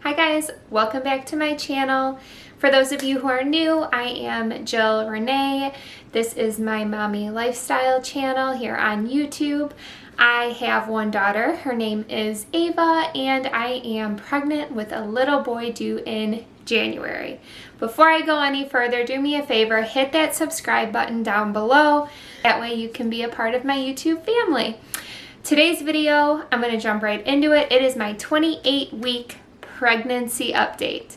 Hi guys, welcome back to my channel. For those of you who are new, I am Jill Renee. This is my mommy lifestyle channel here on YouTube. I have one daughter, her name is Ava, and I am pregnant with a little boy due in January. Before I go any further, do me a favor, hit that subscribe button down below. That way you can be a part of my YouTube family. Today's video, I'm going to jump right into it. It is my 28-week pregnancy update.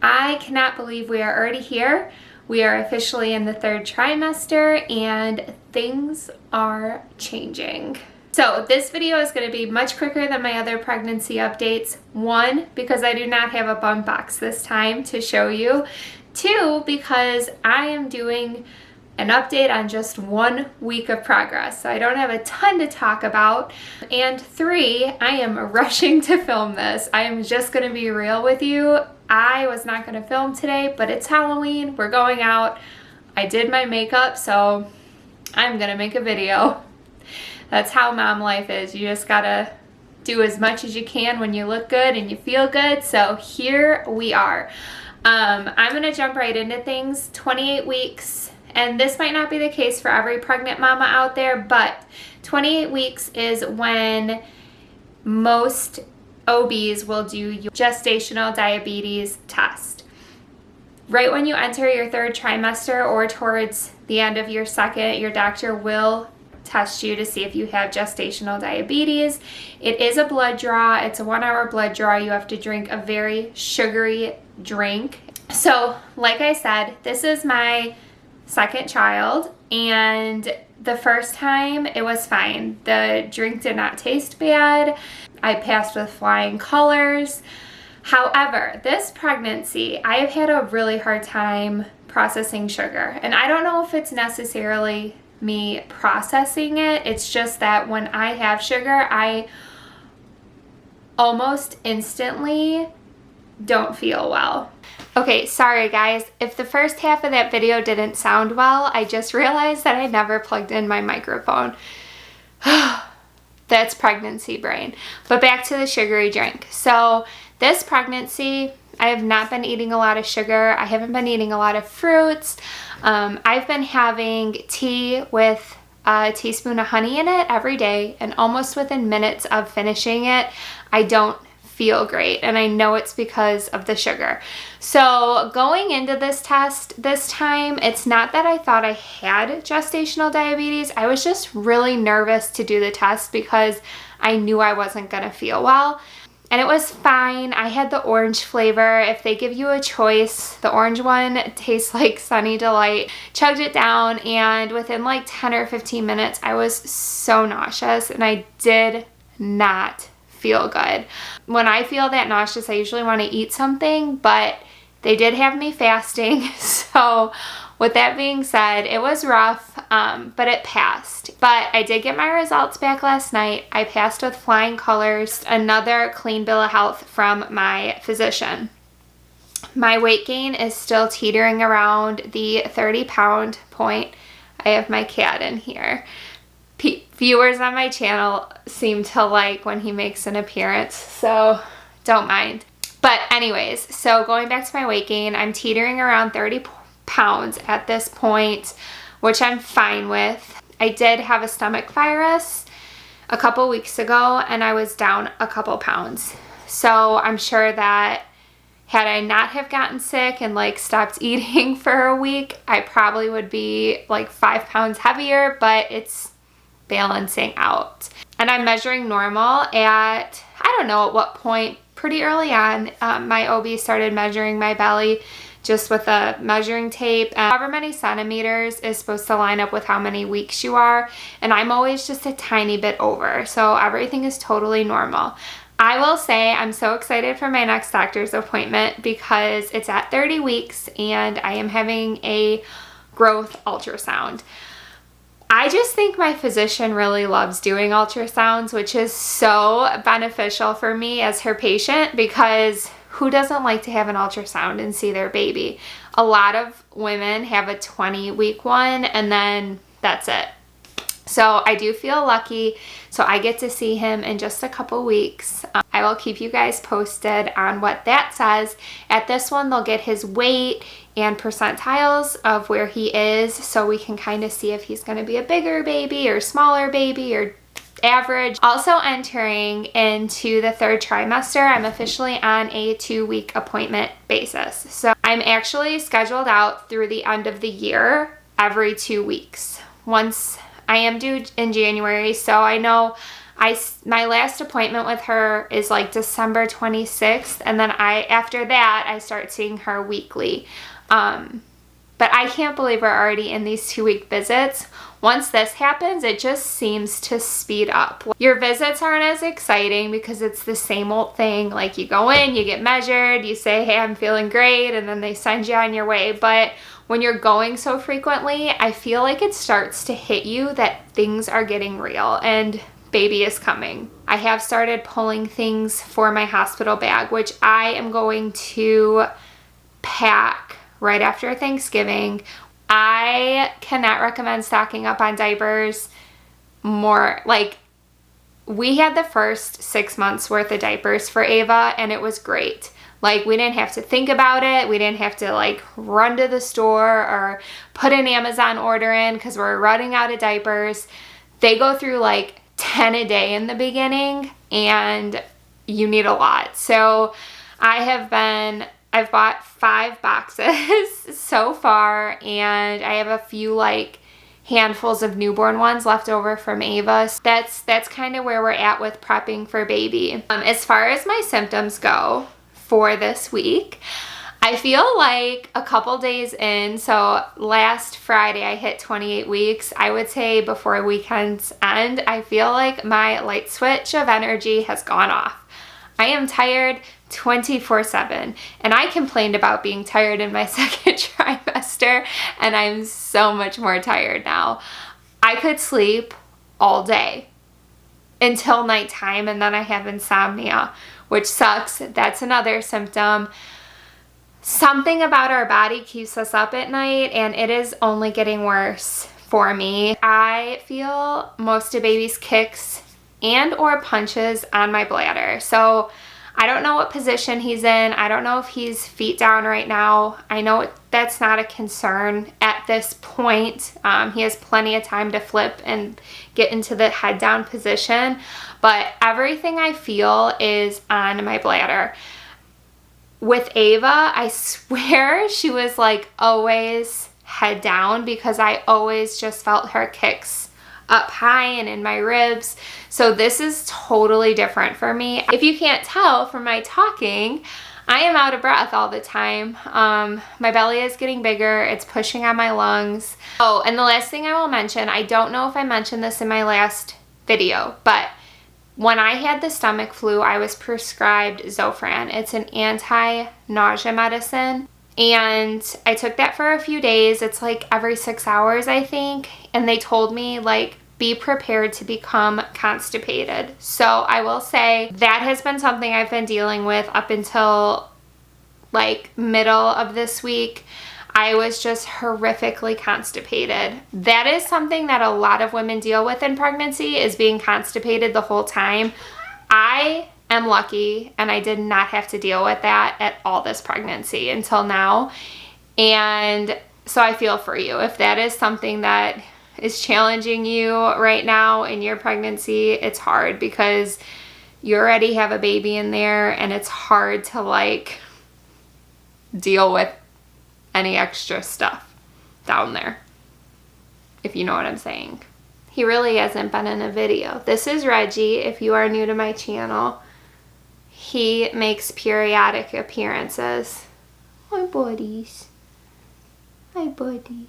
I cannot believe we are already here. We are officially in the third trimester and things are changing. So this video is going to be much quicker than my other pregnancy updates. One, because I do not have a bump box this time to show you. Two, because I am doing an update on just 1 week of progress, so I don't have a ton to talk about. And three, I am rushing to film this. I am just gonna be real with you. I was not gonna film today, but it's Halloween, we're going out. I did my makeup, so I'm gonna make a video. That's how mom life is. You just gotta do as much as you can when you look good and you feel good. So here we are. I'm gonna jump right into things. 28 weeks. And this might not be the case for every pregnant mama out there, but 28 weeks is when most OBs will do your gestational diabetes test. Right when you enter your third trimester or towards the end of your second, your doctor will test you to see if you have gestational diabetes. It is a blood draw. It's a 1-hour blood draw. You have to drink a very sugary drink. So, like I said, this is my second child, and the first time it was fine. The drink did not taste bad. I passed with flying colors. However, this pregnancy, I have had a really hard time processing sugar, and I don't know if it's necessarily me processing it. It's just that when I have sugar, I almost instantly don't feel well. Okay, sorry guys, if the first half of that video didn't sound well, I just realized that I never plugged in my microphone. That's pregnancy brain. But back to the sugary drink. So this pregnancy, I have not been eating a lot of sugar. I haven't been eating a lot of fruits. I've been having tea with a teaspoon of honey in it every day, and almost within minutes of finishing it, I don't feel great, and I know it's because of the sugar. So going into this test this time, it's not that I thought I had gestational diabetes. I was just really nervous to do the test because I knew I wasn't gonna feel well. And it was fine. I had the orange flavor. If they give you a choice, the orange one tastes like Sunny Delight. Chugged it down, and within like 10 or 15 minutes, I was so nauseous, and I did not feel good. When I feel that nauseous, I usually want to eat something, but they did have me fasting. So with that being said, it was rough, but it passed. But I did get my results back last night. I passed with flying colors, another clean bill of health from my physician. My weight gain is still teetering around the 30-pound point. I have my cat in here. Viewers on my channel seem to like when he makes an appearance, so don't mind. But anyways, so going back to my weight gain, I'm teetering around 30 pounds at this point, which I'm fine with. I did have a stomach virus a couple weeks ago, and I was down a couple pounds. So I'm sure that had I not have gotten sick and like stopped eating for a week, I probably would be like 5 pounds heavier, but it's balancing out. And I'm measuring normal at, I don't know at what point, pretty early on, my OB started measuring my belly just with a measuring tape. And however many centimeters is supposed to line up with how many weeks you are. And I'm always just a tiny bit over. So everything is totally normal. I will say I'm so excited for my next doctor's appointment because it's at 30 weeks and I am having a growth ultrasound. I just think my physician really loves doing ultrasounds, which is so beneficial for me as her patient, because who doesn't like to have an ultrasound and see their baby? A lot of women have a 20-week one and then that's it. So I do feel lucky. So I get to see him in just a couple weeks. I will keep you guys posted on what that says. At this one, they'll get his weight and percentiles of where he is, so we can kind of see if he's going to be a bigger baby or smaller baby or average. Also entering into the 3rd trimester, I'm officially on a 2-week appointment basis. So I'm actually scheduled out through the end of the year every 2 weeks. Once I am due in January, so I know my last appointment with her is like December 26th, and then after that I start seeing her weekly. But I can't believe we're already in these 2-week visits. Once this happens, it just seems to speed up. Your visits aren't as exciting because it's the same old thing. Like, you go in, you get measured, you say, hey, I'm feeling great, and then they send you on your way. But when you're going so frequently, I feel like it starts to hit you that things are getting real and baby is coming. I have started pulling things for my hospital bag, which I am going to pack right after Thanksgiving. I cannot recommend stocking up on diapers more. Like, we had the first 6 months worth of diapers for Ava, and it was great. Like, we didn't have to think about it. We didn't have to like run to the store or put an Amazon order in because we're running out of diapers. They go through like 10 a day in the beginning, and you need a lot. So I've bought 5 boxes so far, and I have a few like handfuls of newborn ones left over from Ava. So that's kind of where we're at with prepping for baby. As far as my symptoms go for this week, I feel like a couple days in, so last Friday I hit 28 weeks. I would say before weekend's end, I feel like my light switch of energy has gone off. I am tired 24/7, and I complained about being tired in my 2nd trimester, and I'm so much more tired now. I could sleep all day until nighttime, and then I have insomnia, which sucks. That's another symptom. Something about our body keeps us up at night, and it is only getting worse for me. I feel most of baby's kicks and or punches on my bladder. So I don't know what position he's in. I don't know if he's feet down right now. I know that's not a concern at this point. He has plenty of time to flip and get into the head down position, but everything I feel is on my bladder. With Ava, I swear she was like always head down because I always just felt her kicks up high and in my ribs. So this is totally different for me. If you can't tell from my talking, I am out of breath all the time. My belly is getting bigger. It's pushing on my lungs. Oh, and the last thing I will mention, I don't know if I mentioned this in my last video, but when I had the stomach flu, I was prescribed Zofran. It's an anti-nausea medicine. And I took that for a few days. It's like every 6 hours, I think. And they told me, like, be prepared to become constipated. So I will say that has been something I've been dealing with up until like middle of this week. I was just horrifically constipated. That is something that a lot of women deal with in pregnancy, is being constipated the whole time. I am lucky, and I did not have to deal with that at all this pregnancy until now. And so I feel for you. If that is something that is challenging you right now in your pregnancy, it's hard because you already have a baby in there, and it's hard to like deal with any extra stuff down there, if you know what I'm saying. He really hasn't been in a video. This is Reggie, if you are new to my channel. He makes periodic appearances. Hi, buddies. Hi, buddies.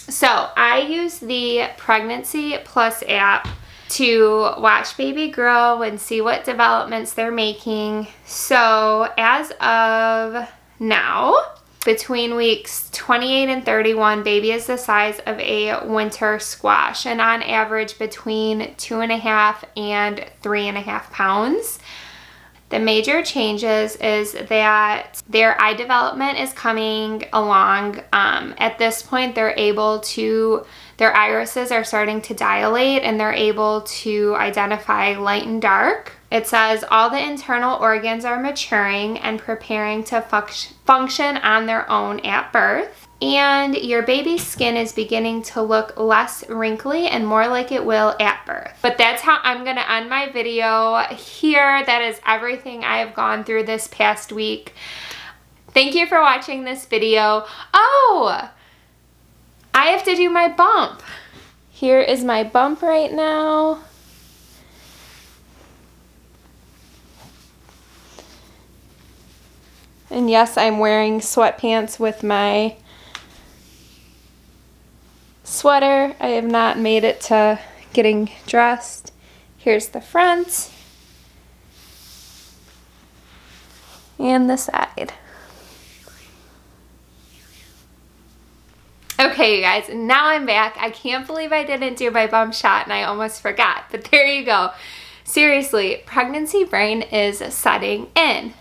So I use the Pregnancy Plus app to watch baby grow and see what developments they're making. So as of now, between weeks 28 and 31, baby is the size of a winter squash, and on average between 2.5 and 3.5 pounds. The major changes is that their eye development is coming along. At this point, they're able to their irises are starting to dilate and they're able to identify light and dark. It says all the internal organs are maturing and preparing to function on their own at birth. And your baby's skin is beginning to look less wrinkly and more like it will at birth. But that's how I'm gonna end my video here. That is everything I have gone through this past week. Thank you for watching this video. Oh, I have to do my bump. Here is my bump right now. And yes, I'm wearing sweatpants with my sweater. I have not made it to getting dressed. Here's the front and the side. Okay, you guys, now I'm back. I can't believe I didn't do my bump shot and I almost forgot, but there you go. Seriously, pregnancy brain is setting in.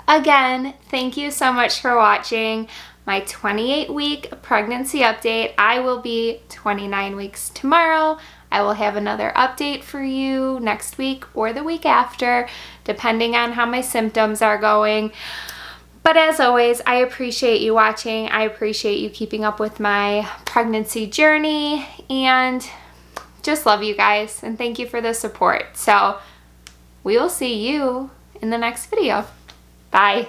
Again, thank you so much for watching my 28-week pregnancy update. I will be 29 weeks tomorrow. I will have another update for you next week or the week after, depending on how my symptoms are going. But as always, I appreciate you watching. I appreciate you keeping up with my pregnancy journey, and just love you guys, and thank you for the support. So we will see you in the next video. Bye.